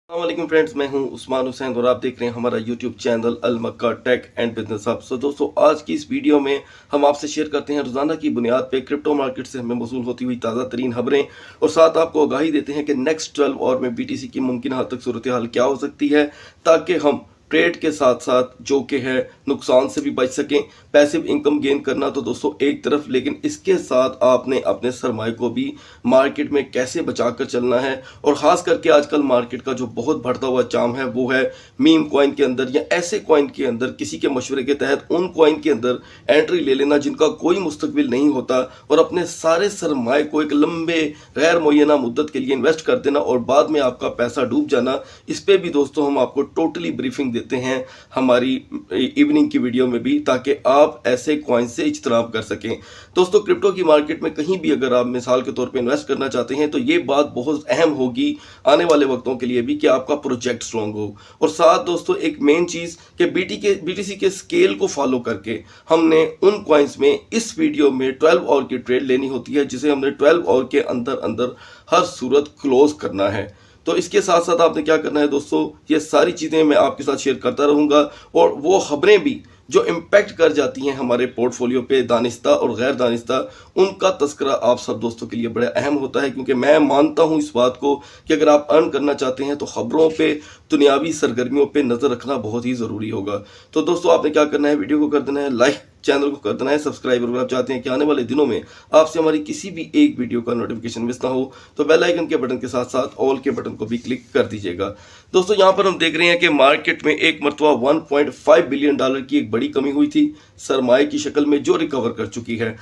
अस्सलाम फ्रेंड्स, मैं हूं उस्मान हुसैन और आप देख रहे हैं हमारा YouTube channel Al Makka tech and business hub. So दोस्तों, आज की इस वीडियो में हम आपसे शेयर करते हैं रोजाना की बुनियाद पे क्रिप्टो मार्केट से हमें मौसूल होती हुई ताज़ा तरीन खबरें और साथ आपको आगाही देते हैं कि नेक्स्ट 12 आवर में BTC की मुमकिन हद तक सूरत हाल क्या हो सकती है, ताकि हम ट्रेड के साथ साथ जो कि है नुकसान से भी बच सकें। पैसिव इनकम गेन करना तो दोस्तों एक तरफ, लेकिन इसके साथ आपने अपने सरमाए को भी मार्केट में कैसे बचाकर चलना है। और ख़ास करके आजकल मार्केट का जो बहुत बढ़ता हुआ चाम है वो है मीम कॉइन के अंदर या ऐसे कॉइन के अंदर किसी के मशवरे के तहत उन कॉइन के अंदर एंट्री ले लेना जिनका कोई मुस्तकबिल नहीं होता और अपने सारे सरमाए को एक लंबे गैर मुय्यना मुद्दत के लिए इन्वेस्ट कर देना और बाद में आपका पैसा डूब जाना। इस पर भी दोस्तों हम आपको टोटली ब्रीफिंग देते हैं हमारी इवनिंग की वीडियो में भी, ताकि आप ऐसे कॉइन से इज्तनाब कर सकें। दोस्तों, क्रिप्टो की मार्केट में कहीं भी अगर आप मिसाल के तौर पे इन्वेस्ट करना चाहते हैं तो ये बात बहुत अहम होगी आने वाले वक्तों के लिए भी कि आपका प्रोजेक्ट स्ट्रॉन्ग हो। और साथ दोस्तों एक मेन चीज कि BTC के स्केल को फॉलो करके हमने उन कॉइन्स में इस वीडियो में 12 आवर की ट्रेड लेनी होती है, जिसे हमने 12 आवर के अंदर अंदर हर सूरत क्लोज करना है। तो इसके साथ साथ आपने क्या करना है दोस्तों, ये सारी चीज़ें मैं आपके साथ शेयर करता रहूँगा और वो खबरें भी जो इम्पैक्ट कर जाती हैं हमारे पोर्टफोलियो पे, दानिस्ता और गैर दानिस्ता, उनका तस्करा आप सब दोस्तों के लिए बड़ा अहम होता है, क्योंकि मैं मानता हूं इस बात को कि अगर आप अर्न करना चाहते हैं तो खबरों पे, दुनियावी सरगर्मियों पे नज़र रखना बहुत ही ज़रूरी होगा। तो दोस्तों आपने क्या करना है, वीडियो को कर देना है लाइक, चैनल को कर देना है सब्सक्राइब। अगर आप चाहते हैं कि आने वाले दिनों में आपसे हमारी किसी भी एक वीडियो का नोटिफिकेशन मिस ना हो तो बेल आइकन के बटन के साथ साथ ऑल के बटन को भी क्लिक कर दीजिएगा। दोस्तों यहाँ पर हम देख रहे हैं कि मार्केट में एक मरतबा $1.5 बिलियन की एक बड़ी कमी हुई थी सरमाए की शक्ल में, जो रिकवर कर चुकी है।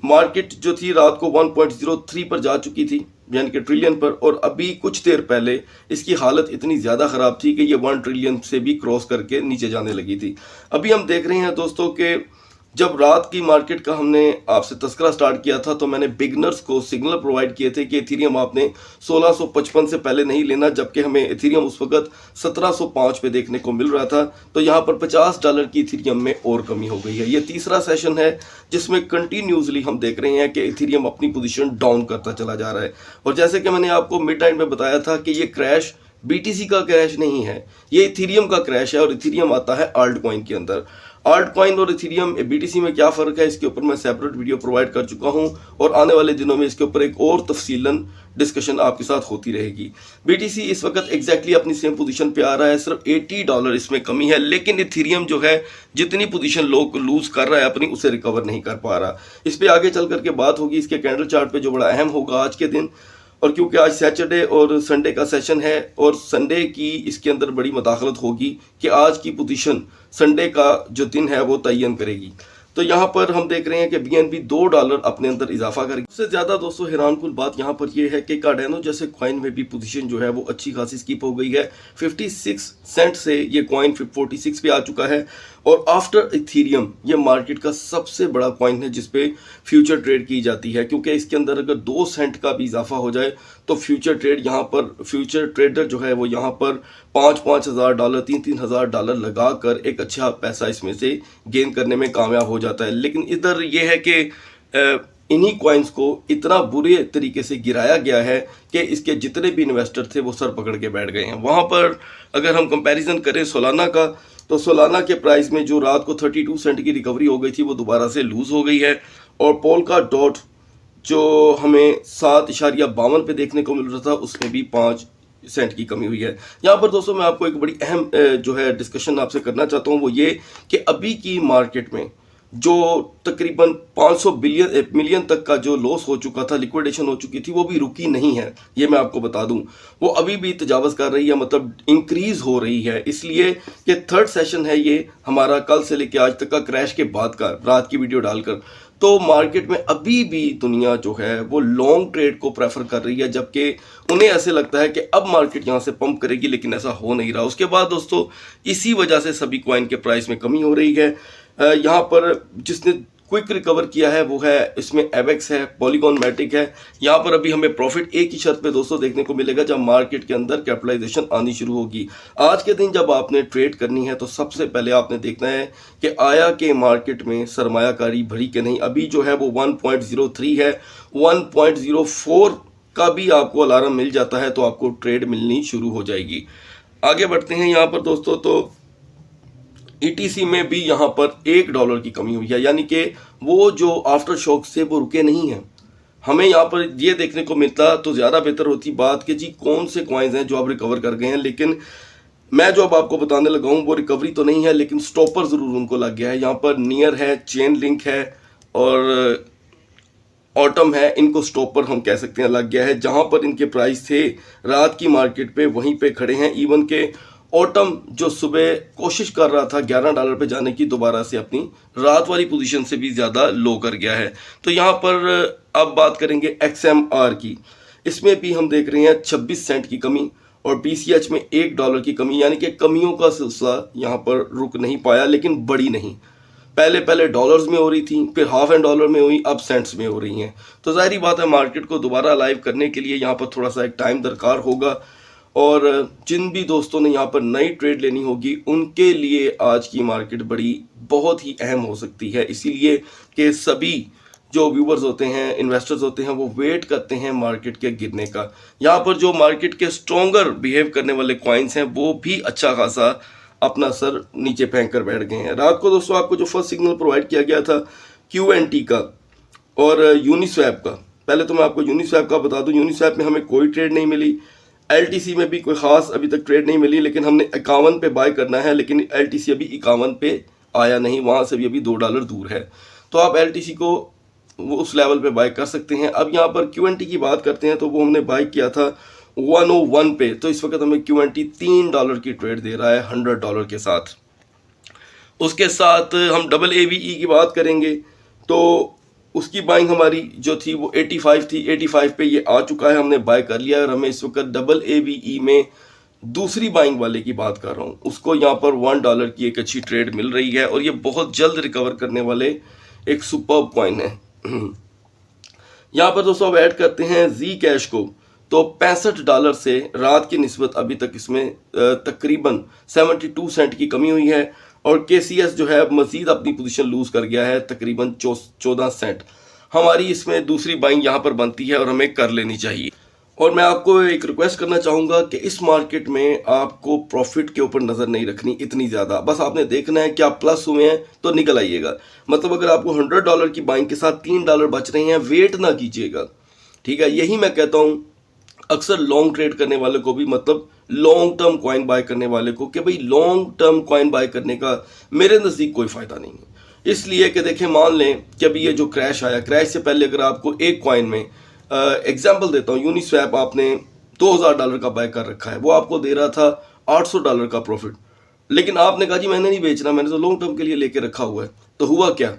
मार्केट जो थी रात को 1.03 पर जा चुकी थी, यानी कि ट्रिलियन पर, और अभी कुछ देर पहले इसकी हालत इतनी ज़्यादा ख़राब थी कि ये 1 ट्रिलियन से भी क्रॉस करके नीचे जाने लगी थी। अभी हम देख रहे हैं दोस्तों कि जब रात की मार्केट का हमने आपसे तस्करा स्टार्ट किया था तो मैंने बिगनर्स को सिग्नल प्रोवाइड किए थे कि इथेरियम आपने 1655 से पहले नहीं लेना, जबकि हमें इथेरियम उस वक्त 1705 पे देखने को मिल रहा था। तो यहाँ पर $50 की इथेरियम में और कमी हो गई है। ये तीसरा सेशन है जिसमें कंटिन्यूसली हम देख रहे हैं कि इथेरियम अपनी पोजीशन डाउन करता चला जा रहा है। और जैसे कि मैंने आपको मिड नाइट में बताया था कि ये क्रैश BTC का क्रैश नहीं है, ये इथेरियम का क्रैश है। और इथेरियम आता है आल्ट कॉइन के अंदर। आल्ट कॉइन और इथेरियम BTC में क्या फ़र्क है, इसके ऊपर मैं सेपरेट वीडियो प्रोवाइड कर चुका हूं और आने वाले दिनों में इसके ऊपर एक और तफसीलन डिस्कशन आपके साथ होती रहेगी। BTC इस वक्त एग्जैक्टली अपनी सेम पोजीशन पे आ रहा है, सिर्फ $80 इसमें कमी है, लेकिन इथेरियम जो है जितनी पोजीशन लोग लूज कर रहा है अपनी, उसे रिकवर नहीं कर पा रहा। इस पर आगे चल करके बात होगी इसके कैंडल चार्ट पे, जो बड़ा अहम होगा आज के दिन। और क्योंकि आज सैटरडे और संडे का सेशन है और संडे की इसके अंदर बड़ी मदाखलत होगी कि आज की पोजीशन संडे का जो दिन है वो तयन करेगी। तो यहाँ पर हम देख रहे हैं कि BNB $2 अपने अंदर इजाफा करेगी। सबसे ज़्यादा दोस्तों हैरानकुन बात यहाँ पर यह है कि कार्डेनो जैसे कॉइन में भी पोजीशन जो है वो अच्छी खासी स्किप हो गई है। 56 सेंट से ये कॉइन 46 पे आ चुका है। और आफ्टर इथेरियम ये मार्केट का सबसे बड़ा कॉइन है जिसपे फ्यूचर ट्रेड की जाती है, क्योंकि इसके अंदर अगर 2 सेंट का भी इजाफा हो जाए तो फ्यूचर ट्रेड यहाँ पर, फ्यूचर ट्रेडर जो है वो यहाँ पर $5,000 $3,000 लगा कर एक अच्छा पैसा इसमें से गेन करने में कामयाब हो जाता है। लेकिन इधर ये है कि इन्हीं कॉइन्स को इतना बुरे तरीके से गिराया गया है कि इसके जितने भी इन्वेस्टर थे वो सर पकड़ के बैठ गए हैं। वहाँ पर अगर हम कंपैरिजन करें सोलाना का, तो सोलाना के प्राइस में जो रात को 32 सेंट की रिकवरी हो गई थी वो दोबारा से लूज हो गई है। और पोल्का डॉट जो हमें 7.52 पे देखने को मिल रहा था, उसमें भी 5 सेंट की कमी हुई है। यहाँ पर दोस्तों मैं आपको एक बड़ी अहम जो है डिस्कशन आपसे करना चाहता हूँ, वो ये कि अभी की मार्केट में जो तकरीबन 500 मिलियन तक का जो लॉस हो चुका था, लिक्विडेशन हो चुकी थी, वो भी रुकी नहीं है। ये मैं आपको बता दूं, वो अभी भी तजावज़ कर रही है, मतलब इंक्रीज हो रही है। इसलिए कि थर्ड सेशन है ये हमारा कल से लेकर आज तक का, क्रैश के बाद का, रात की वीडियो डालकर। तो मार्केट में अभी भी दुनिया जो है वो लॉन्ग ट्रेड को प्रेफर कर रही है, जबकि उन्हें ऐसे लगता है कि अब मार्केट यहाँ से पंप करेगी, लेकिन ऐसा हो नहीं रहा। उसके बाद दोस्तों इसी वजह से सभी कॉइन के प्राइस में कमी हो रही है। यहाँ पर जिसने क्विक रिकवर किया है वो है, इसमें एवेक्स है, पॉलीगॉन मैटिक है। यहाँ पर अभी हमें प्रॉफिट एक ही शर्त पे दोस्तों देखने को मिलेगा, जब मार्केट के अंदर कैपिटलाइजेशन आनी शुरू होगी। आज के दिन जब आपने ट्रेड करनी है तो सबसे पहले आपने देखना है कि आया कि मार्केट में सरमायाकारी भरी के नहीं। अभी जो है वो 1.03 है, 1.04 का भी आपको अलार्म मिल जाता है तो आपको ट्रेड मिलनी शुरू हो जाएगी। आगे बढ़ते हैं यहाँ पर दोस्तों, तो ETC में भी यहाँ पर $1 की कमी हुई है, यानी कि वो जो आफ्टर शॉक से वो रुके नहीं हैं। हमें यहाँ पर ये देखने को मिलता तो ज़्यादा बेहतर होती बात कि जी कौन से कॉइन्स हैं जो अब रिकवर कर गए हैं, लेकिन मैं जो अब आपको बताने लगा हूँ वो रिकवरी तो नहीं है, लेकिन स्टॉपर ज़रूर उनको लग गया है। यहाँ पर नियर है, चेन लिंक है और ऑटम है, इनको स्टॉपर हम कह सकते हैं लग गया है। जहाँ पर इनके प्राइस थे रात की मार्केट पे वहीं पे खड़े हैं। इवन के ऑटम जो सुबह कोशिश कर रहा था $11 पे जाने की, दोबारा से अपनी रात वाली पोजीशन से भी ज़्यादा लो कर गया है। तो यहाँ पर अब बात करेंगे XMR की। इसमें भी हम देख रहे हैं 26 सेंट की कमी और PCH में $1 की कमी, यानी कि कमियों का सिलसिला यहाँ पर रुक नहीं पाया, लेकिन बड़ी नहीं। पहले डॉलर्स में हो रही थी, फिर हाफ एंड डॉलर में हुई, अब सेंट्स में हो रही हैं। तो जाहिर बात है मार्केट को दोबारा लाइव करने के लिए यहाँ पर थोड़ा सा एक टाइम दरकार होगा। और जिन भी दोस्तों ने यहाँ पर नई ट्रेड लेनी होगी उनके लिए आज की मार्केट बहुत ही अहम हो सकती है, इसीलिए कि सभी जो व्यूवर्स होते हैं, इन्वेस्टर्स होते हैं, वो वेट करते हैं मार्केट के गिरने का। यहाँ पर जो मार्केट के स्ट्रॉन्गर बिहेव करने वाले कॉइन्स हैं वो भी अच्छा खासा अपना सर नीचे फेंक कर बैठ गए हैं। रात को दोस्तों आपको जो फर्स्ट सिग्नल प्रोवाइड किया गया था QNT का और यूनिस्वैप का, पहले तो मैं आपको यूनिस्वैप का बता दूं, यूनिस्वैप में हमें कोई ट्रेड नहीं मिली। LTC में भी कोई ख़ास अभी तक ट्रेड नहीं मिली, लेकिन हमने 51 पे बाय करना है, लेकिन LTC अभी 51 पे आया नहीं, वहाँ से भी अभी $2 दूर है। तो आप LTC को वो उस लेवल पे बाय कर सकते हैं। अब यहाँ पर QNT की बात करते हैं तो वो हमने बाय किया था 101 पे, तो इस वक्त हमें QNT $3 की ट्रेड दे रहा है $100 के साथ। उसके साथ हम AAVE की बात करेंगे तो उसकी बाइंग हमारी जो थी वो 85 थी, 85 पे ये आ चुका है, हमने बाय कर लिया। और हमें इस वक्त AAVE में दूसरी बाइंग वाले की बात कर रहा हूँ, उसको यहाँ पर $1 की एक अच्छी ट्रेड मिल रही है और ये बहुत जल्द रिकवर करने वाले एक सुपर्ब कॉइन है। यहाँ पर दोस्तों अब ऐड करते हैं Zcash को, तो $65 से रात की निस्बत अभी तक इसमें तकरीबन 72 सेंट की कमी हुई है। और KCS जो है मजीद अपनी पोजीशन लूज कर गया है, तकरीबन 14 सेंट। हमारी इसमें दूसरी बाइंग यहाँ पर बनती है और हमें कर लेनी चाहिए। और मैं आपको एक रिक्वेस्ट करना चाहूँगा कि इस मार्केट में आपको प्रॉफिट के ऊपर नज़र नहीं रखनी इतनी ज़्यादा, बस आपने देखना है कि आप प्लस हुए हैं तो निकल आइएगा। मतलब अगर आपको $100 की बाइंग के साथ $3 बच रहे हैं, वेट ना कीजिएगा, ठीक है। यही मैं कहता हूँ अक्सर लॉन्ग ट्रेड करने वाले को भी, मतलब लॉन्ग टर्म कॉइन बाय करने वाले को, कि भाई लॉन्ग टर्म कॉइन बाय करने का मेरे नज़दीक कोई फ़ायदा नहीं है। इसलिए कि देखें, मान लें कि अभी ये जो क्रैश आया, क्रैश से पहले अगर आपको एक कॉइन में एग्जाम्पल देता हूँ, यूनिस्वैप आपने $2000 का बाय कर रखा है, वो आपको दे रहा था $800 का प्रॉफिट, लेकिन आपने कहा जी मैंने नहीं बेचना, मैंने तो लॉन्ग टर्म के लिए लेके रखा हुआ है। तो हुआ क्या,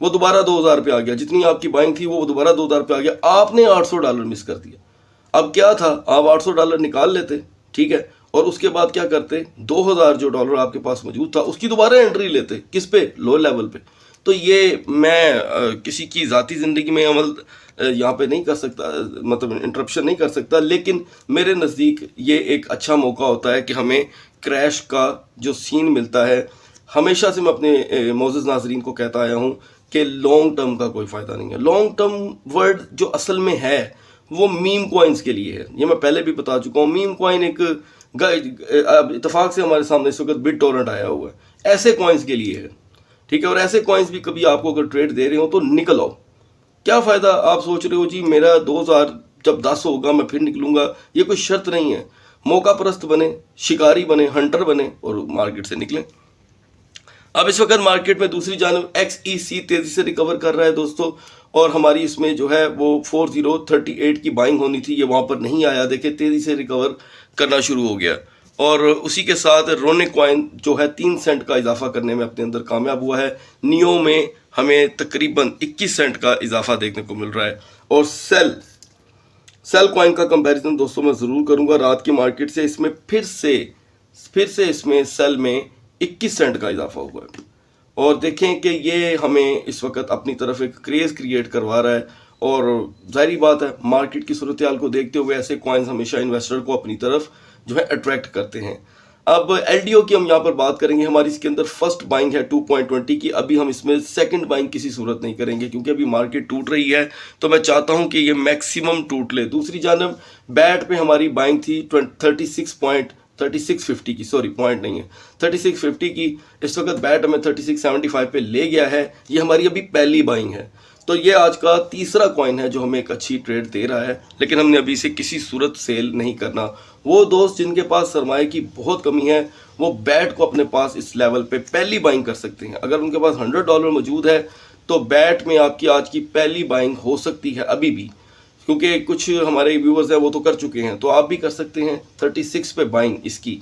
वो दोबारा 2000 पे आ गया, जितनी आपकी बाइंग थी वो दोबारा 2000 पे आ गया, आपने $800 मिस कर दिया। अब क्या था, आप $800 निकाल लेते, ठीक है, और उसके बाद क्या करते, 2000 जो डॉलर आपके पास मौजूद था उसकी दोबारा एंट्री लेते, किस पे, लो लेवल पे। तो ये मैं किसी की ज़ाती ज़िंदगी में अमल यहाँ पे नहीं कर सकता, मतलब इंटरप्शन नहीं कर सकता, लेकिन मेरे नज़दीक ये एक अच्छा मौका होता है कि हमें क्रैश का जो सीन मिलता है। हमेशा से मैं अपने मोअज़्ज़ज़ नाज़रीन को कहता आया हूँ कि लॉन्ग टर्म का कोई फ़ायदा नहीं है। लॉन्ग टर्म वर्ड जो असल में है वो मीम कॉइन्स के लिए है, ये मैं पहले भी बता चुका हूँ। मीम कॉइन एक इतफाक से हमारे सामने इस वक्त BitTorrent आया हुआ है, ऐसे कॉइन्स के लिए है, ठीक है। और ऐसे कॉइन्स भी कभी आपको अगर ट्रेड दे रहे हो तो निकल आओ। क्या फ़ायदा, आप सोच रहे हो जी मेरा 2000 जब 10 होगा मैं फिर निकलूंगा, ये कोई शर्त नहीं है। मौका परस्त बने, शिकारी बने, हंटर बने और मार्केट से निकलें। अब इस वक्त मार्केट में दूसरी जानब XEC तेज़ी से रिकवर कर रहा है दोस्तों, और हमारी इसमें जो है वो 4038 की बाइंग होनी थी, ये वहाँ पर नहीं आया। देखे तेज़ी से रिकवर करना शुरू हो गया। और उसी के साथ रोनिक कॉइन जो है 3 सेंट का इजाफा करने में अपने अंदर कामयाब हुआ है। नियो में हमें तकरीबन 21 सेंट का इजाफा देखने को मिल रहा है। और सेल कॉइन का कंपैरिजन दोस्तों मैं ज़रूर करूँगा रात की मार्केट से। इसमें फिर से इसमें सेल में 21 सेंट का इजाफा हुआ है। और देखें कि ये हमें इस वक्त अपनी तरफ एक क्रेज़ क्रिएट करवा रहा है। और जाहिर बात है मार्केट की सूरत हाल को देखते हुए ऐसे कॉइन्स हमेशा इन्वेस्टर को अपनी तरफ जो है अट्रैक्ट करते हैं। अब एलडीओ की हम यहाँ पर बात करेंगे। हमारी इसके अंदर फर्स्ट बाइंग है 2.20 की। अभी हम इसमें सेकंड बाइंग किसी सूरत नहीं करेंगे क्योंकि अभी मार्केट टूट रही है, तो मैं चाहता हूं कि ये मैक्सिमम टूट ले। दूसरी जानब बैट पे हमारी बाइंग थी 3650 की, सॉरी पॉइंट नहीं है, 3650 की। इस वक्त बैट हमें 3675 पे ले गया है। ये हमारी अभी पहली बाइंग है। तो ये आज का तीसरा कॉइन है जो हमें एक अच्छी ट्रेड दे रहा है, लेकिन हमने अभी इसे किसी सूरत सेल नहीं करना। वो दोस्त जिनके पास सरमाए की बहुत कमी है वो बैट को अपने पास इस लेवल पे पहली बाइंग कर सकते हैं। अगर उनके पास $100 मौजूद है तो बैट में आपकी आज की पहली बाइंग हो सकती है अभी भी, क्योंकि कुछ हमारे व्यूवर्स हैं वो तो कर चुके हैं, तो आप भी कर सकते हैं 36 पे बाइंग इसकी।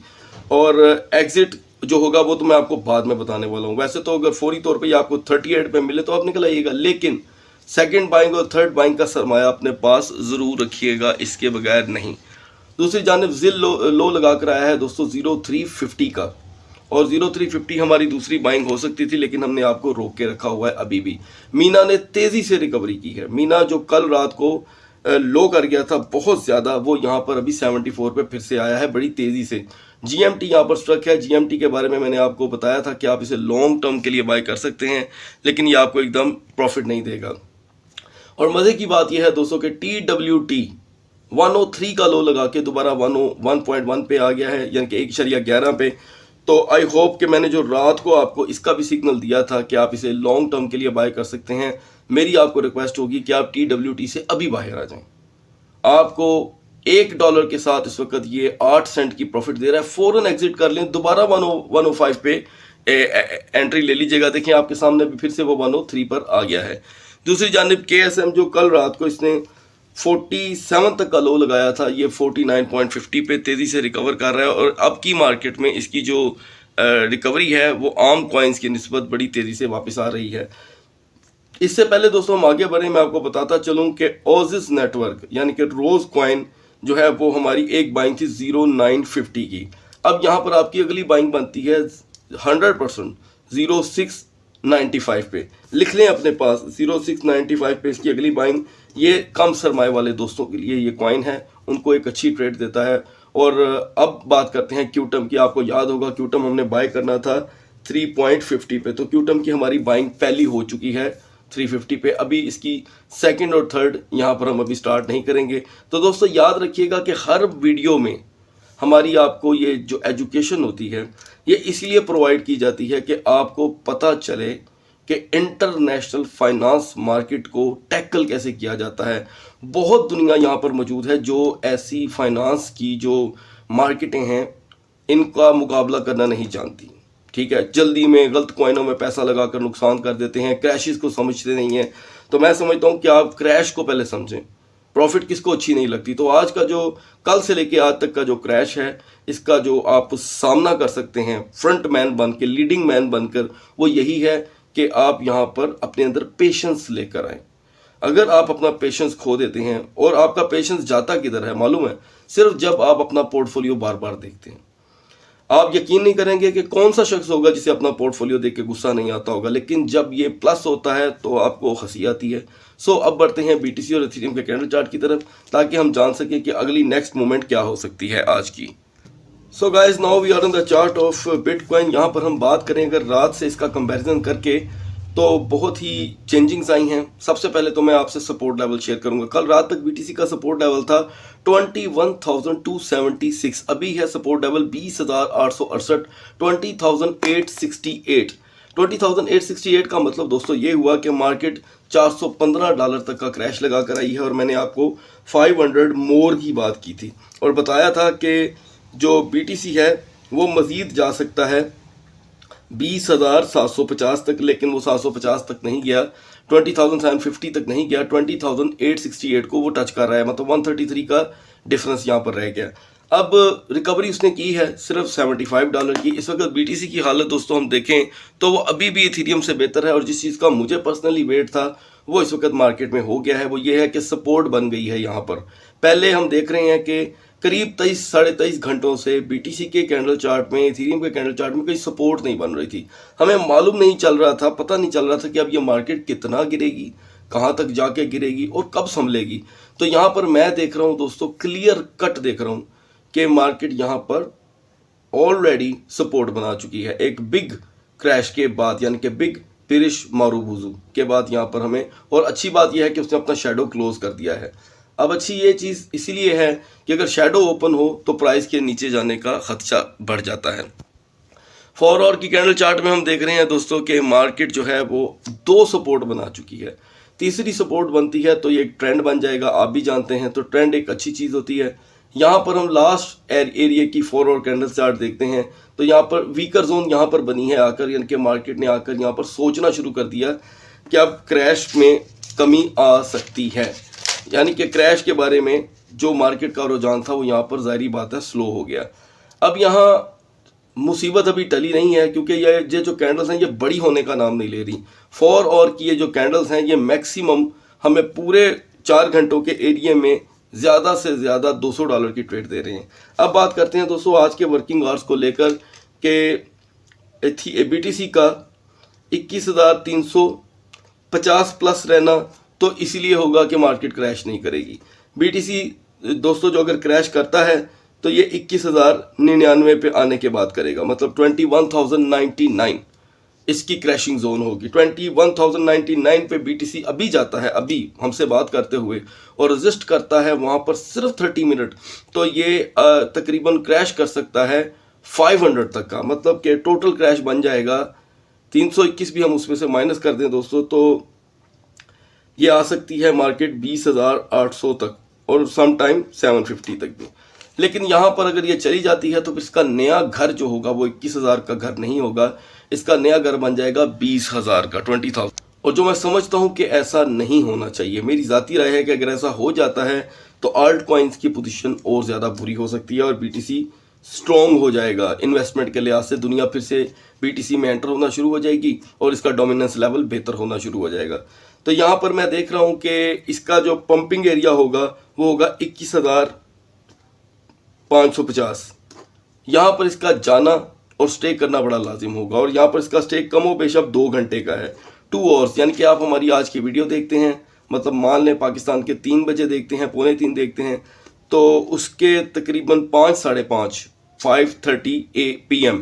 और एग्जिट जो होगा वो तो मैं आपको बाद में बताने वाला हूँ। वैसे तो अगर फौरी तौर पे आपको 38 पे मिले तो आप निकल आइएगा, लेकिन सेकंड बाइंग और थर्ड बाइंग का सरमाया अपने पास ज़रूर रखिएगा, इसके बगैर नहीं। दूसरी जानिब जिल लो लगा कर आया है दोस्तों 0350 का, और 0350 हमारी दूसरी बाइंग हो सकती थी, लेकिन हमने आपको रोक के रखा हुआ है अभी भी। मीना ने तेज़ी से रिकवरी की है। मीना जो कल रात को लो कर गया था बहुत ज़्यादा, वो यहाँ पर अभी 74 पे फिर से आया है बड़ी तेज़ी से। जीएमटी यहाँ पर स्ट्रक है। जीएमटी के बारे में मैंने आपको बताया था कि आप इसे लॉन्ग टर्म के लिए बाय कर सकते हैं, लेकिन ये आपको एकदम प्रॉफिट नहीं देगा। और मज़े की बात यह है दोस्तों कि TWT 103 का लो लगा के दोबारा 101.1 पे आ गया है, यानी कि 1.11 पे। तो आई होप कि मैंने जो रात को आपको इसका भी सिग्नल दिया था कि आप इसे लॉन्ग टर्म के लिए बाय कर सकते हैं, मेरी आपको रिक्वेस्ट होगी कि आप TWT से अभी बाहर आ जाएं। आपको $1 के साथ इस वक्त ये 8 सेंट की प्रॉफिट दे रहा है। फौरन एग्जिट कर लें, दोबारा 105 पे एंट्री ले लीजिएगा। देखिए आपके सामने भी फिर से वो 103 पर आ गया है। दूसरी जानिब KSM जो कल रात को इसने 47 तक का लो लगाया था, ये 49.50 पे तेज़ी से रिकवर कर रहा है। और अब की मार्केट में इसकी जो रिकवरी है वो आम कॉइन्स की निस्बत बड़ी तेज़ी से वापस आ रही है। इससे पहले दोस्तों हम आगे बढ़े, मैं आपको बताता चलूं कि ओजिस नेटवर्क यानी कि रोज कॉइन जो है वो हमारी एक बाइंग थी 0950 की। अब यहाँ पर आपकी अगली बाइंग बनती है 100% 0695 पे। लिख लें अपने पास 0695 पे इसकी अगली बाइंग। ये कम सरमाए वाले दोस्तों के लिए ये कॉइन है, उनको एक अच्छी ट्रेड देता है। और अब बात करते हैं क्यूटम की। आपको याद होगा क्यूटम हमने बाय करना था 3.50 पे, तो क्यूटम की हमारी बाइंग पहली हो चुकी है 350 पे। अभी इसकी सेकंड और थर्ड यहाँ पर हम अभी स्टार्ट नहीं करेंगे। तो दोस्तों याद रखिएगा कि हर वीडियो में हमारी आपको ये जो एजुकेशन होती है ये इसलिए प्रोवाइड की जाती है कि आपको पता चले कि इंटरनेशनल फाइनेंस मार्केट को टैकल कैसे किया जाता है। बहुत दुनिया यहाँ पर मौजूद है जो ऐसी फाइनेंस की जो मार्केटें हैं इनका मुकाबला करना नहीं जानती। ठीक है, जल्दी में गलत कॉइनों में पैसा लगाकर नुकसान कर देते हैं, क्रैशेस को समझते नहीं हैं। तो मैं समझता हूँ कि आप क्रैश को पहले समझें, प्रॉफिट किसको अच्छी नहीं लगती। तो आज का जो कल से लेके आज तक का जो क्रैश है इसका जो आप सामना कर सकते हैं फ्रंट मैन बन के, लीडिंग मैन बनकर, वो यही है कि आप यहाँ पर अपने अंदर पेशेंस लेकर आए। अगर आप अपना पेशेंस खो देते हैं, और आपका पेशेंस जाता किधर है मालूम है, सिर्फ जब आप अपना पोर्टफोलियो बार बार देखते हैं। आप यकीन नहीं करेंगे कि कौन सा शख्स होगा जिसे अपना पोर्टफोलियो देख के गुस्सा नहीं आता होगा, लेकिन जब ये प्लस होता है तो आपको हंसी आती है। सो अब बढ़ते हैं BTC और इथेरियम के कैंडल चार्ट की तरफ, ताकि हम जान सकें कि अगली नेक्स्ट मूवमेंट क्या हो सकती है आज की। So guys now we are on the chart of bitcoin. यहाँ पर हम बात करें अगर रात से इसका कंपैरिजन करके तो बहुत ही चेंजिंग्स आई हैं। सबसे पहले तो मैं आपसे सपोर्ट लेवल शेयर करूंगा। कल रात तक BTC का सपोर्ट लेवल था 21,276। अभी है सपोर्ट लेवल 20,868, 20,868। 20,868 का मतलब दोस्तों ये हुआ कि मार्केट $415 तक का क्रैश लगा कर आई है। और मैंने आपको 500 मोर की बात की थी और बताया था कि जो BTC है वो मज़ीद जा सकता है 20,750 तक, लेकिन वो 750 तक नहीं गया, 20,750 तक नहीं गया, 20,868 को वो टच कर रहा है। मतलब 133 का डिफरेंस यहाँ पर रह गया। अब रिकवरी उसने की है सिर्फ $75 की। इस वक्त BTC की हालत दोस्तों हम देखें तो वो अभी भी इथेरियम से बेहतर है। और जिस चीज़ का मुझे पर्सनली वेट था वो इस वक्त मार्केट में हो गया है, वो ये है कि सपोर्ट बन गई है यहाँ पर। पहले हम देख रहे हैं कि करीब 23-23.5 घंटों से BTC के कैंडल चार्ट में, इथेरियम के कैंडल चार्ट में कोई सपोर्ट नहीं बन रही थी। हमें मालूम नहीं चल रहा था, पता नहीं चल रहा था कि अब ये मार्केट कितना गिरेगी, कहाँ तक जाके गिरेगी और कब संभलेगी। तो यहाँ पर मैं देख रहा हूँ दोस्तों, क्लियर कट देख रहा हूँ कि मार्केट यहाँ पर ऑलरेडी सपोर्ट बना चुकी है एक बिग क्रैश के बाद, यानी कि बिग पिरिश मारूबुजू के बाद यहाँ पर हमें। और अच्छी बात यह है कि उसने अपना शेडो क्लोज कर दिया है। अब अच्छी ये चीज़ इसीलिए है कि अगर शेडो ओपन हो तो प्राइस के नीचे जाने का खदशा बढ़ जाता है। 4 आवर की कैंडल चार्ट में हम देख रहे हैं दोस्तों कि मार्केट जो है वो 2 सपोर्ट बना चुकी है। तीसरी सपोर्ट बनती है तो ये एक ट्रेंड बन जाएगा, आप भी जानते हैं, तो ट्रेंड एक अच्छी चीज़ होती है। यहाँ पर हम लास्ट एरिया की 4 आवर कैंडल चार्ट देखते हैं तो यहाँ पर वीकर जोन यहाँ पर बनी है आकर, यानी कि मार्केट ने आकर यहाँ पर सोचना शुरू कर दिया कि अब क्रैश में कमी आ सकती है, यानी कि क्रैश के बारे में जो मार्केट का रुझान था वो यहाँ पर ज़ाहिरी बात है स्लो हो गया। अब यहाँ मुसीबत अभी टली नहीं है क्योंकि ये जो कैंडल्स हैं ये बड़ी होने का नाम नहीं ले रही। 4 आवर की ये जो कैंडल्स हैं ये मैक्सिमम हमें पूरे 4 घंटों के एरिया में ज़्यादा से ज़्यादा $200 की ट्रेड दे रहे हैं। अब बात करते हैं दोस्तों आज के वर्किंग आवर्स को लेकर कि BTC का 21,350 प्लस रहना तो इसीलिए होगा कि मार्केट क्रैश नहीं करेगी। BTC दोस्तों जो अगर क्रैश करता है तो ये 21,099 पे आने के बाद करेगा, मतलब 21,099 इसकी क्रैशिंग जोन होगी। 21,099 पे BTC अभी जाता है, अभी हमसे बात करते हुए, और रजिस्ट करता है वहाँ पर सिर्फ 30 मिनट, तो ये तकरीबन क्रैश कर सकता है 500 तक का, मतलब कि टोटल क्रैश बन जाएगा 321 भी हम उसमें से माइनस कर दें दोस्तों तो ये आ सकती है मार्केट 20,800 तक और सम टाइम 750 तक भी। लेकिन यहाँ पर अगर ये चली जाती है तो फिर इसका नया घर जो होगा वो 21,000 का घर नहीं होगा, इसका नया घर बन जाएगा 20,000 का, 20,000। और जो मैं समझता हूँ कि ऐसा नहीं होना चाहिए, मेरी ज़ाती राय है कि अगर ऐसा हो जाता है तो आल्ट कॉइन्स की पोजीशन और ज़्यादा बुरी हो सकती है और BTC स्ट्रॉन्ग हो जाएगा इन्वेस्टमेंट के लिहाज से। दुनिया फिर से BTC में एंटर होना शुरू हो जाएगी और इसका डोमिनेंस लेवल बेहतर होना शुरू हो जाएगा। तो यहाँ पर मैं देख रहा हूँ कि इसका जो पंपिंग एरिया होगा वो होगा 21,550। यहाँ पर इसका जाना और स्टे करना बड़ा लाजिम होगा और यहाँ पर इसका स्टे कम हो बेशक 2 घंटे का है, 2 आवर्स, यानी कि आप हमारी आज की वीडियो देखते हैं, मतलब मान लें पाकिस्तान के 3 बजे देखते हैं, 2:45 देखते हैं, तो उसके तकरीबन 5 साढ़े 5:30 PM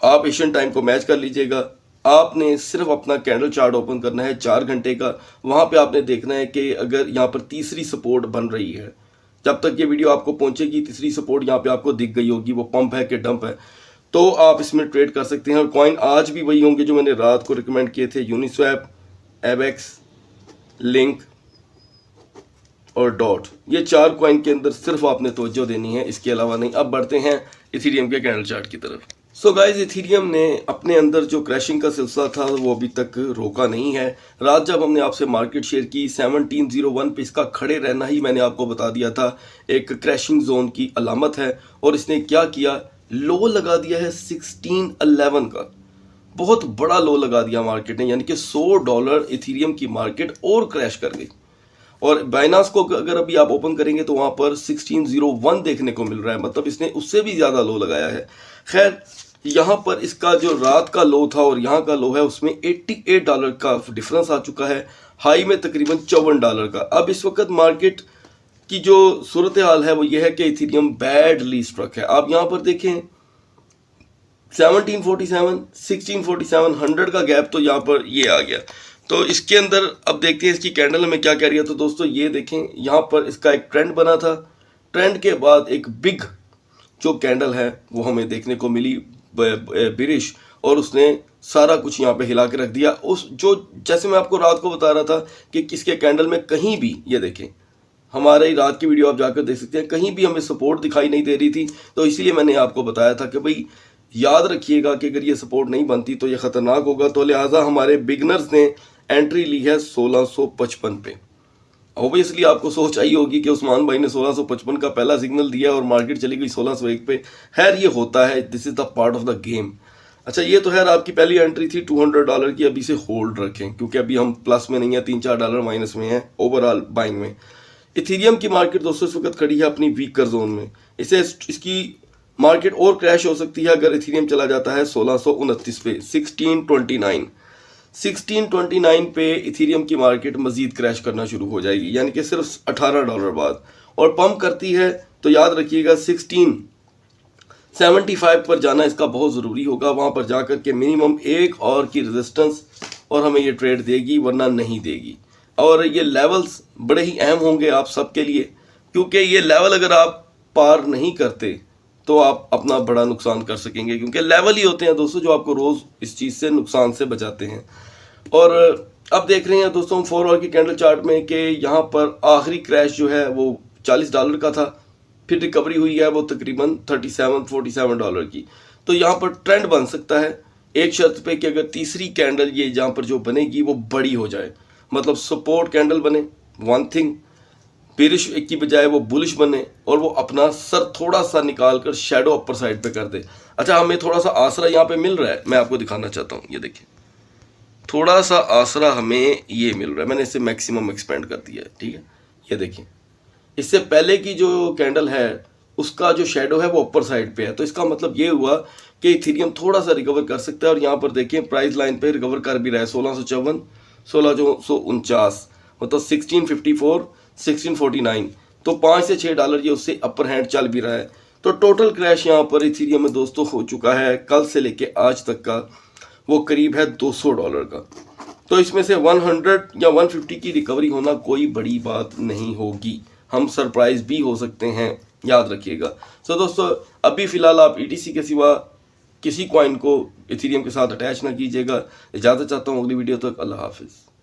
आप एशियन टाइम को मैच कर लीजिएगा। आपने सिर्फ अपना कैंडल चार्ट ओपन करना है 4 घंटे का, वहाँ पे आपने देखना है कि अगर यहाँ पर तीसरी सपोर्ट बन रही है, जब तक ये वीडियो आपको पहुँचेगी तीसरी सपोर्ट यहाँ पे आपको दिख गई होगी, वो पंप है कि डंप है, तो आप इसमें ट्रेड कर सकते हैं। और कॉइन आज भी वही होंगे जो मैंने रात को रिकमेंड किए थे, यूनिस्वैप, एबेक्स, लिंक और डॉट, ये 4 कॉइन के अंदर सिर्फ आपने तवज्जो देनी है, इसके अलावा नहीं। अब बढ़ते हैं इथीरियम के कैंडल चार्ट की तरफ। सो गाइज, इथीरियम ने अपने अंदर जो क्रैशिंग का सिलसिला था वो अभी तक रोका नहीं है। रात जब हमने आपसे मार्केट शेयर की 1701 पे इसका खड़े रहना ही मैंने आपको बता दिया था एक क्रैशिंग जोन की अलामत है, और इसने क्या किया, लो लगा दिया है 1611 का, बहुत बड़ा लो लगा दिया मार्केट ने, यानी कि $100 इथीरियम की मार्केट और क्रैश कर गई। और बाइनांस को अगर अभी आप ओपन करेंगे तो वहाँ पर 1601 देखने को मिल रहा है, मतलब इसने उससे भी ज़्यादा लो लगाया है। खैर, यहाँ पर इसका जो रात का लो था और यहाँ का लो है उसमें $88 का डिफरेंस आ चुका है, हाई में तकरीबन $54 का। अब इस वक्त मार्केट की जो सूरत हाल है वो ये है कि इथीरियम बैडली स्ट्रक है। आप यहाँ पर देखें 1747, 1647, 100 का गैप तो यहाँ पर ये आ गया। तो इसके अंदर अब देखते हैं इसकी कैंडल में क्या कह रही है। तो दोस्तों ये देखें, यहाँ पर इसका एक ट्रेंड बना था, ट्रेंड के बाद एक बिग जो कैंडल है वो हमें देखने को मिली बिरिश, और उसने सारा कुछ यहाँ पे हिला के रख दिया। उस जो जैसे मैं आपको रात को बता रहा था कि किसके कैंडल में कहीं भी, ये देखें हमारे रात की वीडियो आप जाकर देख सकते हैं, कहीं भी हमें सपोर्ट दिखाई नहीं दे रही थी। तो इसीलिए मैंने आपको बताया था कि भाई याद रखिएगा कि अगर ये सपोर्ट नहीं बनती तो ये ख़तरनाक होगा। तो लिहाजा हमारे बिगनर्स ने एंट्री ली है 1655 पे। ओबियसली आपको सोच आई होगी कि उस्मान भाई ने 1655 का पहला सिग्नल दिया और मार्केट चली गई 1601 पे। खैर ये होता है, this is the part of the game. अच्छा, ये तो खैर आपकी पहली एंट्री थी $200 की, अभी से होल्ड रखें क्योंकि अभी हम प्लस में नहीं है, $3-4 माइनस में है ओवरऑल बाइंग में। इथीरियम की मार्केट दोस्तों इस वक्त खड़ी है अपनी वीकर जोन में, इसकी मार्केट और क्रैश हो सकती है अगर इथीरियम चला जाता है 1629 पे, 1629 पे इथीरियम की मार्केट मजीद क्रैश करना शुरू हो जाएगी, यानी कि सिर्फ $18 बाद, और पंप करती है तो याद रखिएगा 75 पर जाना इसका बहुत ज़रूरी होगा। वहाँ पर जाकर के मिनिमम एक और की रेजिस्टेंस और हमें ये ट्रेड देगी, वरना नहीं देगी। और ये लेवल्स बड़े ही अहम होंगे आप सबके लिए, क्योंकि ये लेवल अगर आप पार नहीं करते तो आप अपना बड़ा नुकसान कर सकेंगे, क्योंकि लेवल ही होते हैं दोस्तों जो आपको रोज़ इस चीज़ से नुकसान से बचाते हैं। और अब देख रहे हैं दोस्तों 4 आवर की कैंडल चार्ट में कि यहाँ पर आखिरी क्रैश जो है वो $40 का था, फिर रिकवरी हुई है वो तकरीबन $47-47 की। तो यहाँ पर ट्रेंड बन सकता है एक शर्त पे कि अगर तीसरी कैंडल ये यहाँ पर जो बनेगी वो बड़ी हो जाए, मतलब सपोर्ट कैंडल बने वन थिंग, बेरिश की बजाय वो बुलिश बने और वो अपना सर थोड़ा सा निकाल कर शेडो अपर साइड पे कर दे। अच्छा, हमें थोड़ा सा आसरा यहाँ पे मिल रहा है, मैं आपको दिखाना चाहता हूँ। ये देखिए, थोड़ा सा आसरा हमें ये मिल रहा है, मैंने इसे मैक्सिमम एक्सपेंड कर दिया है, ठीक है। ये देखिए, इससे पहले की जो कैंडल है उसका जो शेडो है वो अपर साइड पे है, तो इसका मतलब ये हुआ कि इथेरियम थोड़ा सा रिकवर कर सकता है। और यहाँ पर देखें प्राइस लाइन पे रिकवर कर भी रहा है 1654, 1649, मतलब 1654, 1649, तो $5 से $6 ये उससे अपर हैंड चल भी रहा है। तो टोटल क्रैश यहाँ पर इथेरियम में दोस्तों हो चुका है कल से लेके आज तक का, वो करीब है $200 का। तो इसमें से 100 या 150 की रिकवरी होना कोई बड़ी बात नहीं होगी, हम सरप्राइज भी हो सकते हैं, याद रखिएगा। सो दोस्तों, अभी फ़िलहाल आप ETC के सिवा किसी कॉइन को इथेरियम के साथ अटैच ना कीजिएगा। इजाज़त चाहता हूँ, अगली वीडियो तक, अल्लाह हाफिज़।